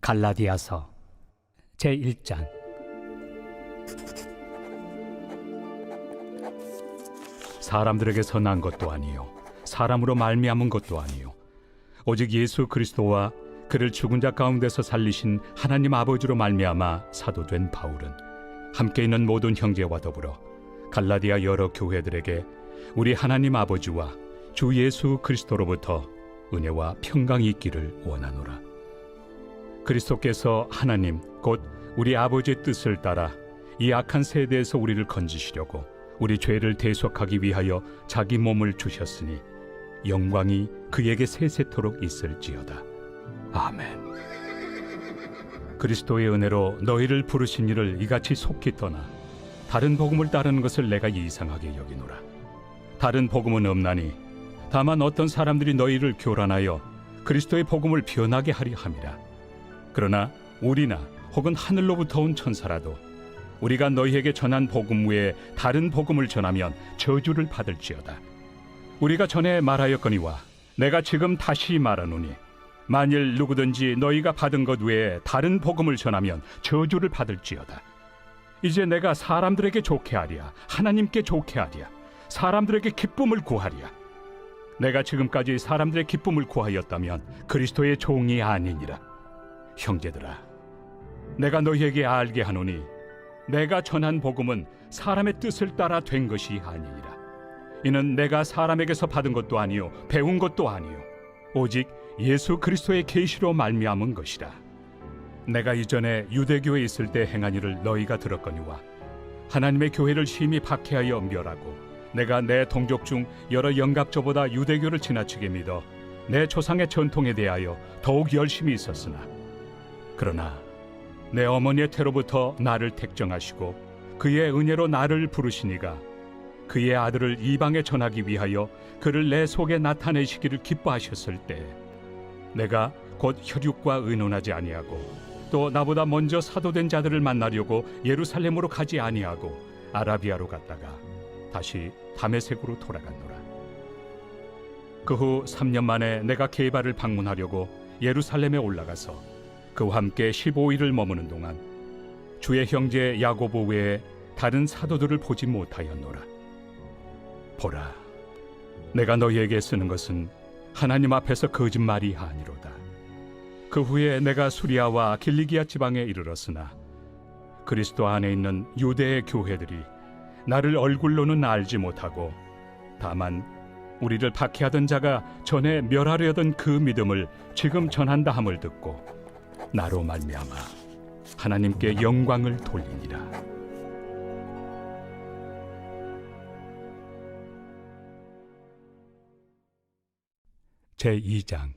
갈라디아서 제1장. 사람들에게서 난 것도 아니요 사람으로 말미암은 것도 아니요 오직 예수 그리스도와 그를 죽은 자 가운데서 살리신 하나님 아버지로 말미암아 사도된 바울은 함께 있는 모든 형제와 더불어 갈라디아 여러 교회들에게 우리 하나님 아버지와 주 예수 그리스도로부터 은혜와 평강이 있기를 원하노라. 그리스도께서 하나님 곧 우리 아버지의 뜻을 따라 이 악한 세대에서 우리를 건지시려고 우리 죄를 대속하기 위하여 자기 몸을 주셨으니 영광이 그에게 세세토록 있을지어다. 아멘. 그리스도의 은혜로 너희를 부르신 이를 이같이 속히 떠나 다른 복음을 따르는 것을 내가 이상하게 여기노라. 다른 복음은 없나니 다만 어떤 사람들이 너희를 교란하여 그리스도의 복음을 변하게 하려 함이라. 그러나 우리나 혹은 하늘로부터 온 천사라도 우리가 너희에게 전한 복음 외에 다른 복음을 전하면 저주를 받을지어다. 우리가 전에 말하였거니와 내가 지금 다시 말하노니 만일 누구든지 너희가 받은 것 외에 다른 복음을 전하면 저주를 받을지어다. 이제 내가 사람들에게 좋게 하랴 하나님께 좋게 하랴 사람들에게 기쁨을 구하랴. 내가 지금까지 사람들의 기쁨을 구하였다면 그리스도의 종이 아니니라. 형제들아, 내가 너희에게 알게 하노니 내가 전한 복음은 사람의 뜻을 따라 된 것이 아니니라. 이는 내가 사람에게서 받은 것도 아니요 배운 것도 아니요 오직 예수 그리스도의 계시로 말미암은 것이라. 내가 이전에 유대교에 있을 때 행한 일을 너희가 들었거니와 하나님의 교회를 심히 박해하여 멸하고 내가 내 동족 중 여러 영갑조보다 유대교를 지나치게 믿어 내 조상의 전통에 대하여 더욱 열심히 있었으나 그러나 내 어머니의 태로부터 나를 택정하시고 그의 은혜로 나를 부르시니가 그의 아들을 이방에 전하기 위하여 그를 내 속에 나타내시기를 기뻐하셨을 때 내가 곧 혈육과 의논하지 아니하고 또 나보다 먼저 사도된 자들을 만나려고 예루살렘으로 가지 아니하고 아라비아로 갔다가 다시 다메섹으로 돌아갔노라. 그 후 3년 만에 내가 게바를 방문하려고 예루살렘에 올라가서 그와 함께 15일을 머무는 동안 주의 형제 야고보 외에 다른 사도들을 보지 못하였노라. 보라, 내가 너희에게 쓰는 것은 하나님 앞에서 거짓말이 아니로다. 그 후에 내가 수리아와 길리기아 지방에 이르렀으나 그리스도 안에 있는 유대의 교회들이 나를 얼굴로는 알지 못하고 다만 우리를 박해하던 자가 전에 멸하려던 그 믿음을 지금 전한다 함을 듣고 나로 말미암아 하나님께 영광을 돌리니라. 제2장.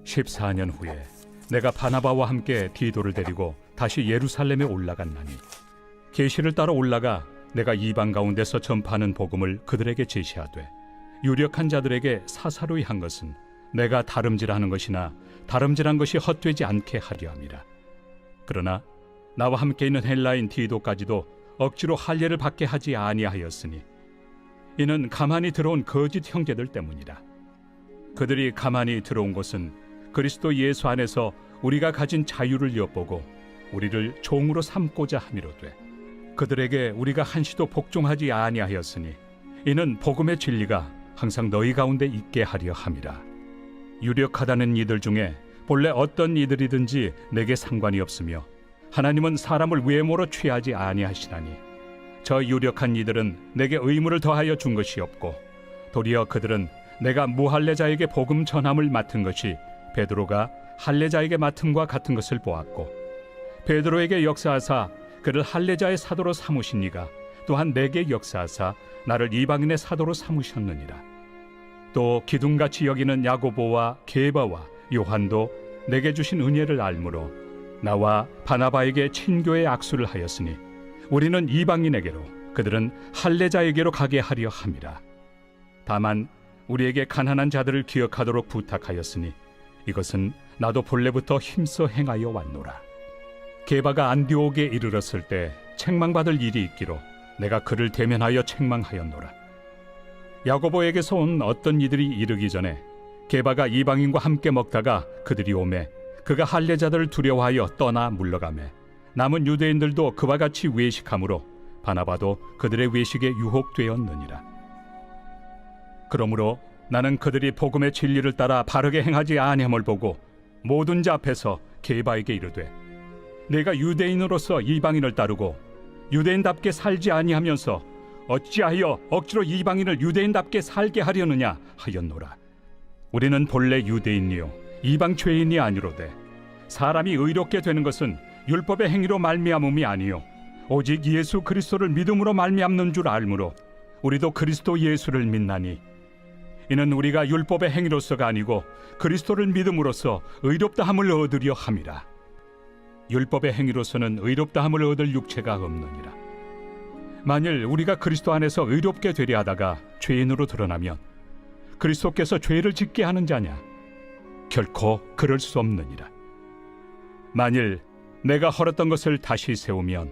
14년 후에 내가 바나바와 함께 디도를 데리고 다시 예루살렘에 올라갔나니 계시를 따라 올라가 내가 이방 가운데서 전파하는 복음을 그들에게 제시하되 유력한 자들에게 사사로이 한 것은 내가 다름질하는 것이나 다름질한 것이 헛되지 않게 하려 함이라. 그러나 나와 함께 있는 헬라인 디도까지도 억지로 할례를 받게 하지 아니하였으니 이는 가만히 들어온 거짓 형제들 때문이라. 그들이 가만히 들어온 것은 그리스도 예수 안에서 우리가 가진 자유를 엿보고 우리를 종으로 삼고자 함이로되 그들에게 우리가 한시도 복종하지 아니하였으니 이는 복음의 진리가 항상 너희 가운데 있게 하려 함이라. 유력하다는 이들 중에 본래 어떤 이들이든지 내게 상관이 없으며 하나님은 사람을 외모로 취하지 아니하시나니 저 유력한 이들은 내게 의무를 더하여 준 것이 없고 도리어 그들은 내가 무할례자에게 복음 전함을 맡은 것이 베드로가 할례자에게 맡음과 같은 것을 보았고 베드로에게 역사하사 그를 할례자의 사도로 삼으신 이가 또한 내게 역사하사 나를 이방인의 사도로 삼으셨느니라. 또 기둥같이 여기는 야고보와 게바와 요한도 내게 주신 은혜를 알므로 나와 바나바에게 친교의 악수를 하였으니 우리는 이방인에게로 그들은 할례자에게로 가게 하려 함이라. 다만 우리에게 가난한 자들을 기억하도록 부탁하였으니 이것은 나도 본래부터 힘써 행하여 왔노라. 게바가 안디옥에 이르렀을 때 책망받을 일이 있기로 내가 그를 대면하여 책망하였노라. 야고보에게서 온 어떤 이들이 이르기 전에 게바가 이방인과 함께 먹다가 그들이 오매 그가 할례자들을 두려워하여 떠나 물러가매 남은 유대인들도 그와 같이 외식함으로 바나바도 그들의 외식에 유혹되었느니라. 그러므로 나는 그들이 복음의 진리를 따라 바르게 행하지 아니함을 보고 모든 자 앞에서 게바에게 이르되 내가 유대인으로서 이방인을 따르고 유대인답게 살지 아니하면서 어찌하여 억지로 이방인을 유대인답게 살게 하려느냐 하였노라. 우리는 본래 유대인이요 이방 죄인이 아니로되 사람이 의롭게 되는 것은 율법의 행위로 말미암음이 아니요 오직 예수 그리스도를 믿음으로 말미암는 줄 알므로 우리도 그리스도 예수를 믿나니 이는 우리가 율법의 행위로서가 아니고 그리스도를 믿음으로써 의롭다함을 얻으려 함이라. 율법의 행위로서는 의롭다함을 얻을 육체가 없느니라. 만일 우리가 그리스도 안에서 의롭게 되려 하다가 죄인으로 드러나면 그리스도께서 죄를 짓게 하는 자냐? 결코 그럴 수 없느니라. 만일 내가 헐었던 것을 다시 세우면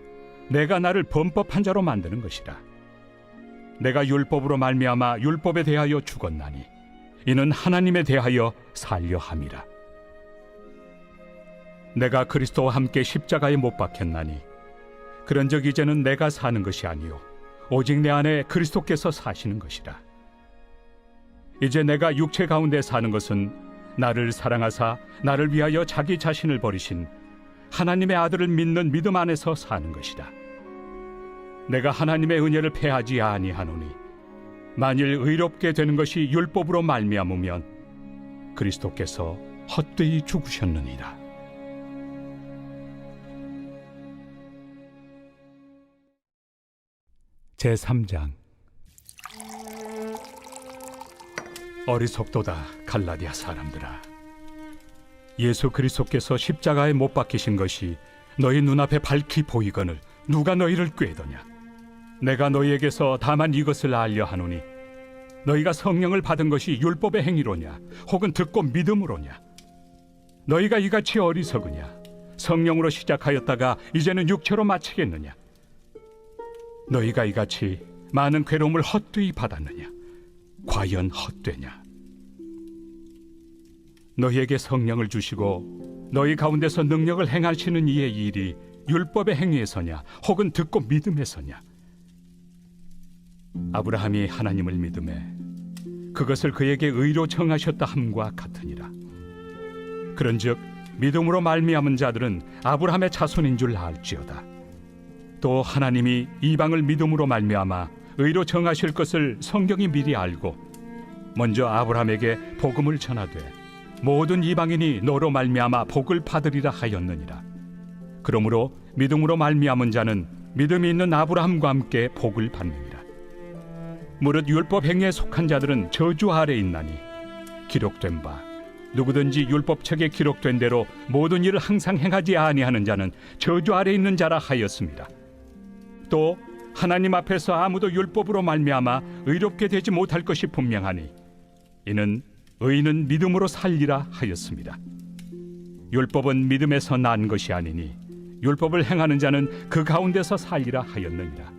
내가 나를 범법한 자로 만드는 것이라. 내가 율법으로 말미암아 율법에 대하여 죽었나니 이는 하나님에 대하여 살려 함이라. 내가 그리스도와 함께 십자가에 못 박혔나니 그런즉 이제는 내가 사는 것이 아니요 오직 내 안에 그리스도께서 사시는 것이라. 이제 내가 육체 가운데 사는 것은 나를 사랑하사 나를 위하여 자기 자신을 버리신 하나님의 아들을 믿는 믿음 안에서 사는 것이다. 내가 하나님의 은혜를 패하지 아니하노니 만일 의롭게 되는 것이 율법으로 말미암으면 그리스도께서 헛되이 죽으셨느니라. 제3장. 어리석도다 갈라디아 사람들아, 예수 그리스도께서 십자가에 못 박히신 것이 너희 눈앞에 밝히 보이거늘 누가 너희를 꾀더냐? 내가 너희에게서 다만 이것을 알려 하노니 너희가 성령을 받은 것이 율법의 행위로냐 혹은 듣고 믿음으로냐? 너희가 이같이 어리석으냐? 성령으로 시작하였다가 이제는 육체로 마치겠느냐? 너희가 이같이 많은 괴로움을 헛되이 받았느냐? 과연 헛되냐? 너희에게 성령을 주시고 너희 가운데서 능력을 행하시는 이의 일이 율법의 행위에서냐 혹은 듣고 믿음에서냐? 아브라함이 하나님을 믿음에 그것을 그에게 의로 정하셨다 함과 같으니라. 그런즉 믿음으로 말미암은 자들은 아브라함의 자손인 줄 알지어다. 또 하나님이 이방을 믿음으로 말미암아 의로 정하실 것을 성경이 미리 알고 먼저 아브라함에게 복음을 전하되 모든 이방인이 너로 말미암아 복을 받으리라 하였느니라. 그러므로 믿음으로 말미암은 자는 믿음이 있는 아브라함과 함께 복을 받느니라. 무릇 율법 행위에 속한 자들은 저주 아래 있나니 기록된 바 누구든지 율법책에 기록된 대로 모든 일을 항상 행하지 아니하는 자는 저주 아래 있는 자라 하였습니다. 또 하나님 앞에서 아무도 율법으로 말미암아 의롭게 되지 못할 것이 분명하니 이는 의인은 믿음으로 살리라 하였습니다. 율법은 믿음에서 난 것이 아니니 율법을 행하는 자는 그 가운데서 살리라 하였느니라.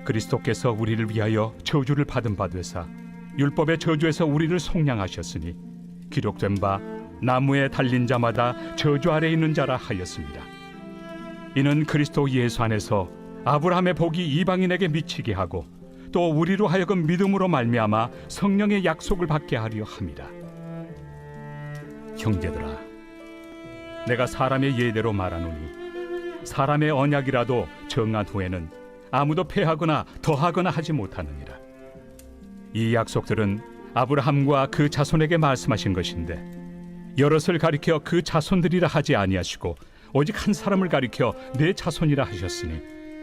그리스도께서 우리를 위하여 저주를 받은 바 되사 율법의 저주에서 우리를 속량하셨으니 기록된 바 나무에 달린 자마다 저주 아래 있는 자라 하였습니다. 이는 그리스도 예수 안에서 아브라함의 복이 이방인에게 미치게 하고 또 우리로 하여금 믿음으로 말미암아 성령의 약속을 받게 하려 함이라. 형제들아, 내가 사람의 예대로 말하노니 사람의 언약이라도 정한 후에는 아무도 폐하거나 더하거나 하지 못하느니라. 이 약속들은 아브라함과 그 자손에게 말씀하신 것인데 여럿을 가리켜 그 자손들이라 하지 아니하시고 오직 한 사람을 가리켜 내 자손이라 하셨으니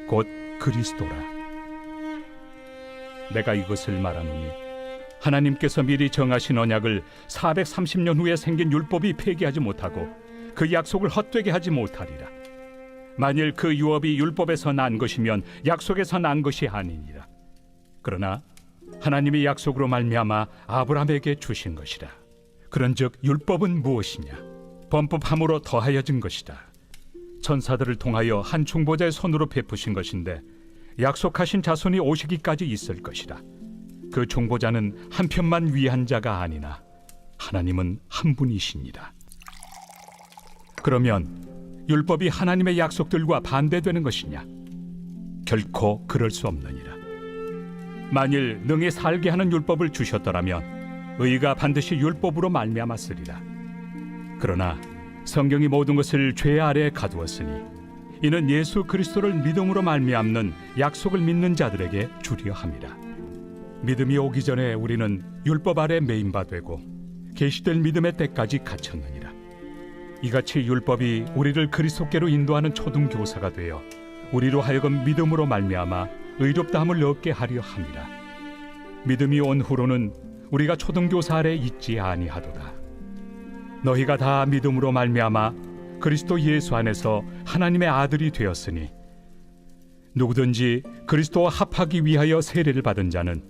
곧 그리스도라. 내가 이것을 말하노니 하나님께서 미리 정하신 언약을 430년 후에 생긴 율법이 폐기하지 못하고 그 약속을 헛되게 하지 못하리라. 만일 그 유업이 율법에서 난 것이면 약속에서 난 것이 아니니라. 그러나 하나님이 약속으로 말미암아 아브라함에게 주신 것이라. 그런즉 율법은 무엇이냐? 범법함으로 더하여진 것이다. 천사들을 통하여 한 중보자의 손으로 베푸신 것인데 약속하신 자손이 오시기까지 있을 것이라. 그 중보자는 한 편만 위한 자가 아니나 하나님은 한 분이시니라. 그러면 율법이 하나님의 약속들과 반대되는 것이냐? 결코 그럴 수 없느니라. 만일 능히 살게 하는 율법을 주셨더라면 의가 반드시 율법으로 말미암았으리라. 그러나 성경이 모든 것을 죄 아래에 가두었으니 이는 예수 그리스도를 믿음으로 말미암는 약속을 믿는 자들에게 주려 함이라. 믿음이 오기 전에 우리는 율법 아래 매인 바 되고 계시될 믿음의 때까지 갇혔느니라. 이같이 율법이 우리를 그리스도께로 인도하는 초등교사가 되어 우리로 하여금 믿음으로 말미암아 의롭다함을 얻게 하려 함이라. 믿음이 온 후로는 우리가 초등교사 아래 있지 아니하도다. 너희가 다 믿음으로 말미암아 그리스도 예수 안에서 하나님의 아들이 되었으니 누구든지 그리스도와 합하기 위하여 세례를 받은 자는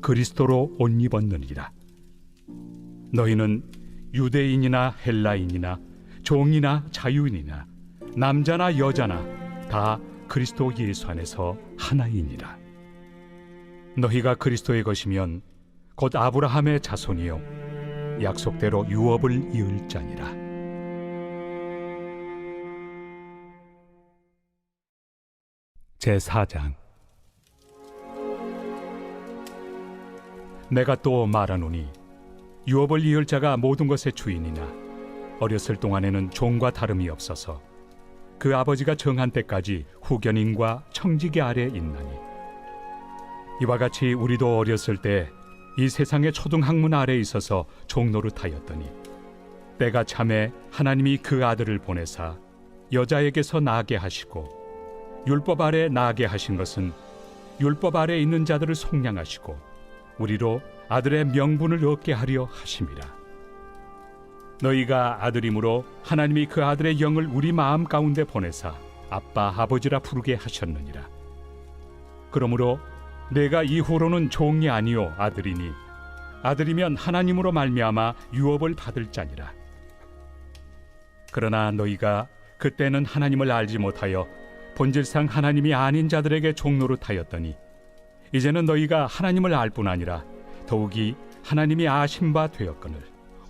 그리스도로 옷 입었느니라. 너희는 유대인이나 헬라인이나 종이나 자유인이나 남자나 여자나 다 그리스도 예수 안에서 하나이니라. 너희가 그리스도의 것이면 곧 아브라함의 자손이요 약속대로 유업을 이을 자니라. 제4장. 내가 또 말하노니 유업을 이을 자가 모든 것의 주인이나 어렸을 동안에는 종과 다름이 없어서 그 아버지가 정한 때까지 후견인과 청지기 아래 있나니 이와 같이 우리도 어렸을 때 이 세상의 초등학문 아래 있어서 종노릇하였더니 때가 참에 하나님이 그 아들을 보내사 여자에게서 나게 하시고 율법 아래 나게 하신 것은 율법 아래 있는 자들을 속량하시고 우리로 아들의 명분을 얻게 하려 하심이라. 너희가 아들이므로 하나님이 그 아들의 영을 우리 마음 가운데 보내사 아빠 아버지라 부르게 하셨느니라. 그러므로 내가 이후로는 종이 아니요 아들이니 아들이면 하나님으로 말미암아 유업을 받을 자니라. 그러나 너희가 그때는 하나님을 알지 못하여 본질상 하나님이 아닌 자들에게 종노릇하였더니 이제는 너희가 하나님을 알 뿐 아니라 더욱이 하나님이 아신 바 되었거늘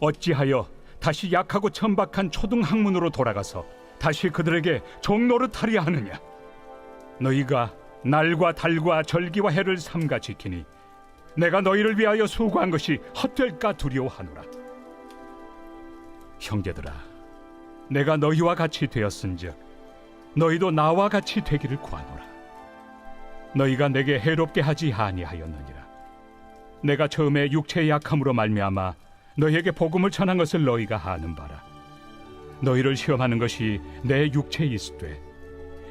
어찌하여 다시 약하고 천박한 초등학문으로 돌아가서 다시 그들에게 종노릇하려 하느냐? 너희가 날과 달과 절기와 해를 삼가 지키니 내가 너희를 위하여 수고한 것이 헛될까 두려워하노라. 형제들아, 내가 너희와 같이 되었은즉 너희도 나와 같이 되기를 구하노라. 너희가 내게 해롭게 하지 아니하였느니라. 내가 처음에 육체의 약함으로 말미암아 너희에게 복음을 전한 것을 너희가 아는 바라. 너희를 시험하는 것이 내 육체에 있으되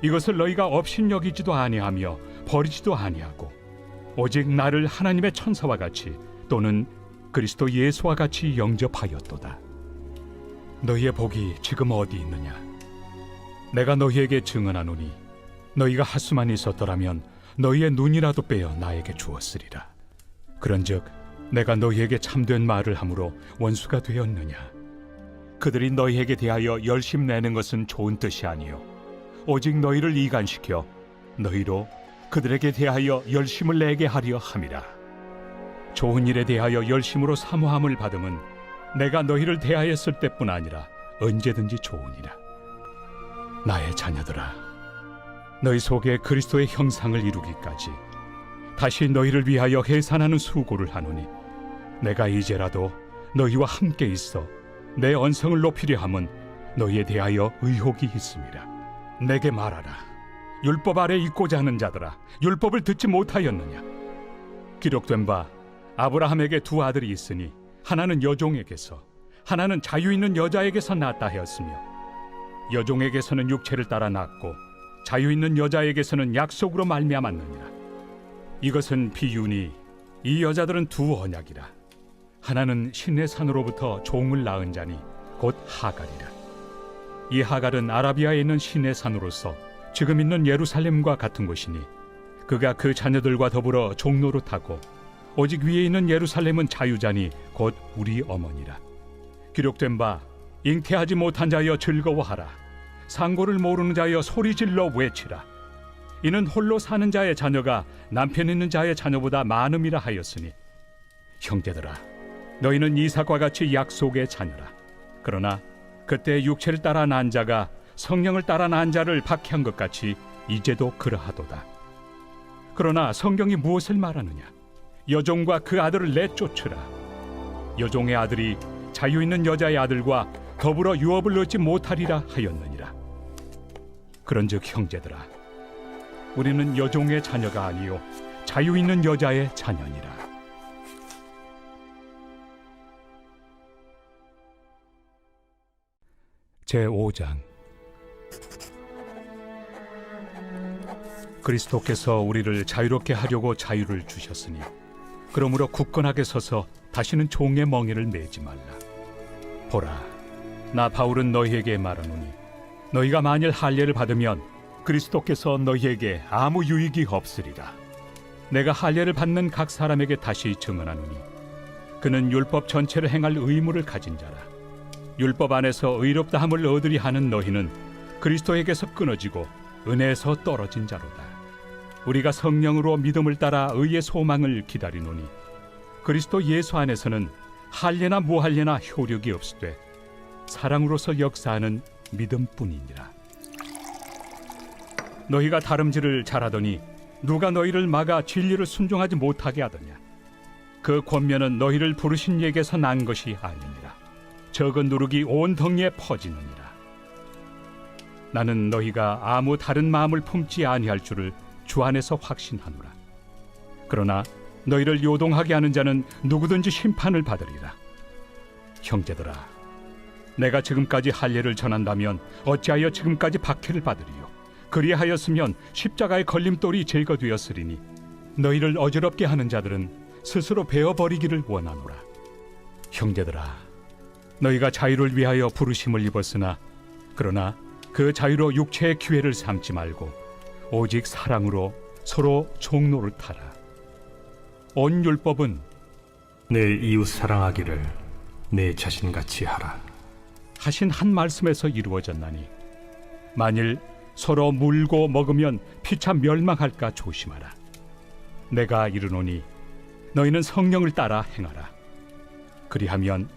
이것을 너희가 업신여기지도 아니하며 버리지도 아니하고 오직 나를 하나님의 천사와 같이 또는 그리스도 예수와 같이 영접하였도다. 너희의 복이 지금 어디 있느냐? 내가 너희에게 증언하노니 너희가 하수만 있었더라면 너희의 눈이라도 빼어 나에게 주었으리라. 그런즉 내가 너희에게 참된 말을 함으로 원수가 되었느냐? 그들이 너희에게 대하여 열심 내는 것은 좋은 뜻이 아니요 오직 너희를 이간시켜 너희로 그들에게 대하여 열심을 내게 하려 함이라. 좋은 일에 대하여 열심으로 사모함을 받음은 내가 너희를 대하였을 때뿐 아니라 언제든지 좋으니라. 나의 자녀들아, 너희 속에 그리스도의 형상을 이루기까지 다시 너희를 위하여 해산하는 수고를 하노니 내가 이제라도 너희와 함께 있어 내 언성을 높이려 함은 너희에 대하여 의혹이 있음이라. 내게 말하라. 율법 아래 있고자 하는 자들아, 율법을 듣지 못하였느냐? 기록된 바 아브라함에게 두 아들이 있으니 하나는 여종에게서 하나는 자유 있는 여자에게서 낳았다 하였으며 여종에게서는 육체를 따라 낳고 자유 있는 여자에게서는 약속으로 말미암았느니라. 이것은 비유니 이 여자들은 두 언약이라. 하나는 신의 산으로부터 종을 낳은 자니 곧 하갈이라. 이 하갈은 아라비아에 있는 신의 산으로서 지금 있는 예루살렘과 같은 곳이니 그가 그 자녀들과 더불어 종노릇하고 오직 위에 있는 예루살렘은 자유자니 곧 우리 어머니라. 기록된 바 잉태하지 못한 자여 즐거워하라. 상고를 모르는 자여 소리질러 외치라. 이는 홀로 사는 자의 자녀가 남편 있는 자의 자녀보다 많음이라 하였으니 형제들아, 너희는 이삭과 같이 약속의 자녀라. 그러나 그때 육체를 따라 난 자가 성령을 따라 난 자를 박해한 것 같이 이제도 그러하도다. 그러나 성경이 무엇을 말하느냐? 여종과 그 아들을 내쫓으라. 여종의 아들이 자유 있는 여자의 아들과 더불어 유업을 얻지 못하리라 하였느니라. 그런즉 형제들아, 우리는 여종의 자녀가 아니요 자유 있는 여자의 자녀니라. 제5장. 그리스도께서 우리를 자유롭게 하려고 자유를 주셨으니 그러므로 굳건하게 서서 다시는 종의 멍에를 매지 말라. 보라, 나 바울은 너희에게 말하노니 너희가 만일 할례를 받으면 그리스도께서 너희에게 아무 유익이 없으리라. 내가 할례를 받는 각 사람에게 다시 증언하노니 그는 율법 전체를 행할 의무를 가진 자라. 율법 안에서 의롭다함을 얻으리 하는 너희는 그리스도에게서 끊어지고 은혜에서 떨어진 자로다. 우리가 성령으로 믿음을 따라 의의 소망을 기다리노니 그리스도 예수 안에서는 할례나 무할례나 효력이 없으되 사랑으로서 역사하는 믿음뿐이니라. 너희가 다름질을 잘하더니 누가 너희를 막아 진리를 순종하지 못하게 하더냐? 그 권면은 너희를 부르신 이에게서 난 것이 아니니라. 적은 누룩이 온 덩이에 퍼지느니라. 나는 너희가 아무 다른 마음을 품지 아니할 줄을 주 안에서 확신하노라. 그러나 너희를 요동하게 하는 자는 누구든지 심판을 받으리라. 형제들아, 내가 지금까지 할례를 전한다면 어찌하여 지금까지 박해를 받으리요? 그리하였으면 십자가의 걸림돌이 제거되었으리니 너희를 어지럽게 하는 자들은 스스로 베어버리기를 원하노라. 형제들아, 너희가 자유를 위하여 부르심을 입었으나 그러나 그 자유로 육체의 기회를 삼지 말고 오직 사랑으로 서로 종로를 타라. 온 율법은 내 이웃 사랑하기를 내 자신같이 하라 하신 한 말씀에서 이루어졌나니 만일 서로 물고 먹으면 피차 멸망할까 조심하라. 내가 이르노니 너희는 성령을 따라 행하라. 그리하면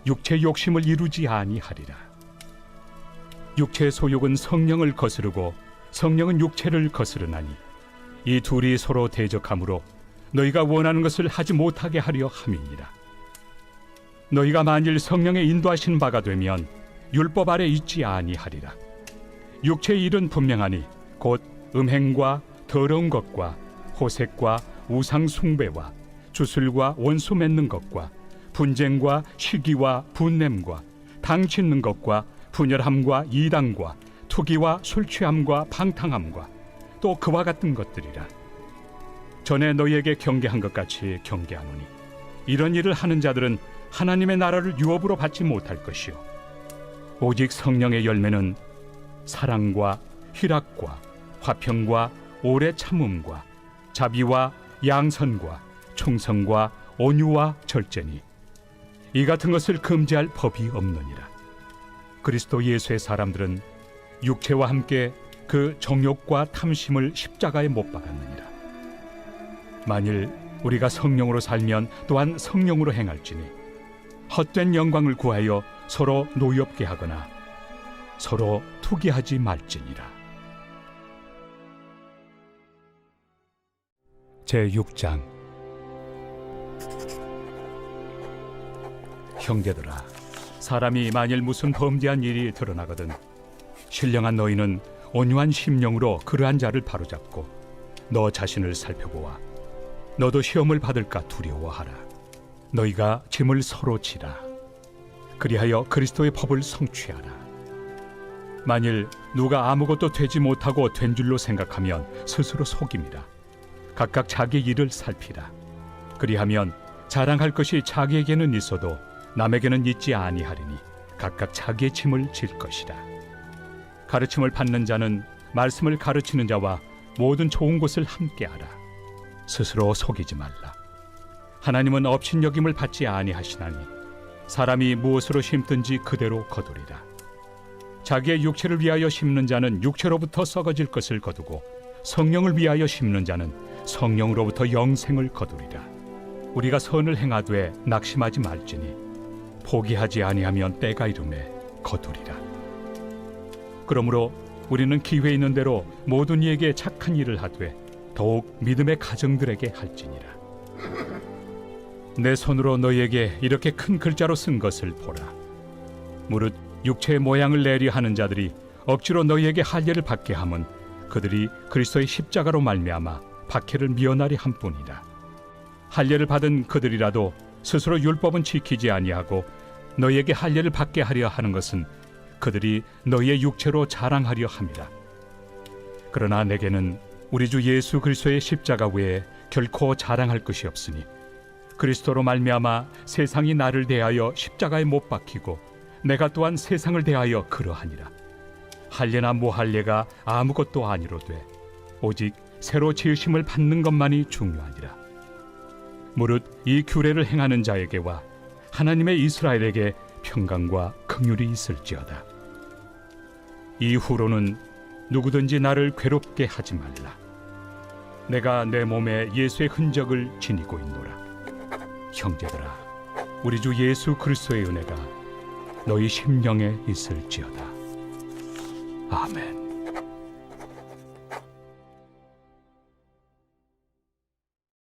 육체의 욕심을 이루지 아니하리라. 육체의 소욕은 성령을 거스르고 성령은 육체를 거스르나니 이 둘이 서로 대적하므로 너희가 원하는 것을 하지 못하게 하려 함이니라. 너희가 만일 성령의 인도하신 바가 되면 율법 아래 있지 아니하리라. 육체의 일은 분명하니 곧 음행과 더러운 것과 호색과 우상 숭배와 주술과 원수 맺는 것과 분쟁과 시기와 분냄과 당 짓는 것과 분열함과 이당과 투기와 술취함과 방탕함과 또 그와 같은 것들이라. 전에 너희에게 경계한 것 같이 경계하노니 이런 일을 하는 자들은 하나님의 나라를 유업으로 받지 못할 것이요 오직 성령의 열매는 사랑과 희락과 화평과 오래 참음과 자비와 양선과 충성과 온유와 절제니 이 같은 것을 금지할 법이 없느니라. 그리스도 예수의 사람들은 육체와 함께 그 정욕과 탐심을 십자가에 못 박았느니라. 만일 우리가 성령으로 살면 또한 성령으로 행할지니 헛된 영광을 구하여 서로 노엽게 하거나 서로 투기하지 말지니라. 제6장. 형제들아, 사람이 만일 무슨 범죄한 일이 드러나거든 신령한 너희는 온유한 심령으로 그러한 자를 바로잡고 너 자신을 살펴보아 너도 시험을 받을까 두려워하라. 너희가 짐을 서로 지라. 그리하여 그리스도의 법을 성취하라. 만일 누가 아무것도 되지 못하고 된 줄로 생각하면 스스로 속임이라. 각각 자기 일을 살피라. 그리하면 자랑할 것이 자기에게는 있어도 남에게는 있지 아니하리니 각각 자기의 짐을 질 것이라. 가르침을 받는 자는 말씀을 가르치는 자와 모든 좋은 것을 함께하라. 스스로 속이지 말라. 하나님은 업신여김을 받지 아니하시나니 사람이 무엇으로 심든지 그대로 거두리라. 자기의 육체를 위하여 심는 자는 육체로부터 썩어질 것을 거두고 성령을 위하여 심는 자는 성령으로부터 영생을 거두리라. 우리가 선을 행하되 낙심하지 말지니 포기하지 아니하면 때가 이르매 거두리라. 그러므로 우리는 기회 있는 대로 모든 이에게 착한 일을 하되 더욱 믿음의 가정들에게 할지니라. 내 손으로 너희에게 이렇게 큰 글자로 쓴 것을 보라. 무릇 육체의 모양을 내리 하는 자들이 억지로 너희에게 할례를 받게 함은 그들이 그리스도의 십자가로 말미암아 박해를 미연하리 함뿐이라. 할례를 받은 그들이라도 스스로 율법은 지키지 아니하고 너희에게 할례를 받게 하려 하는 것은 그들이 너희의 육체로 자랑하려 함이라. 그러나 내게는 우리 주 예수 그리스도의 십자가 외에 결코 자랑할 것이 없으니 그리스도로 말미암아 세상이 나를 대하여 십자가에 못 박히고 내가 또한 세상을 대하여 그러하니라. 할례나 무할례가 아무것도 아니로되 오직 새로 지으심을 받는 것만이 중요하니라. 무릇 이 규례를 행하는 자에게와 하나님의 이스라엘에게 평강과 긍휼이 있을지어다. 이후로는 누구든지 나를 괴롭게 하지 말라. 내가 내 몸에 예수의 흔적을 지니고 있노라. 형제들아, 우리 주 예수 그리스도의 은혜가 너희 심령에 있을지어다. 아멘.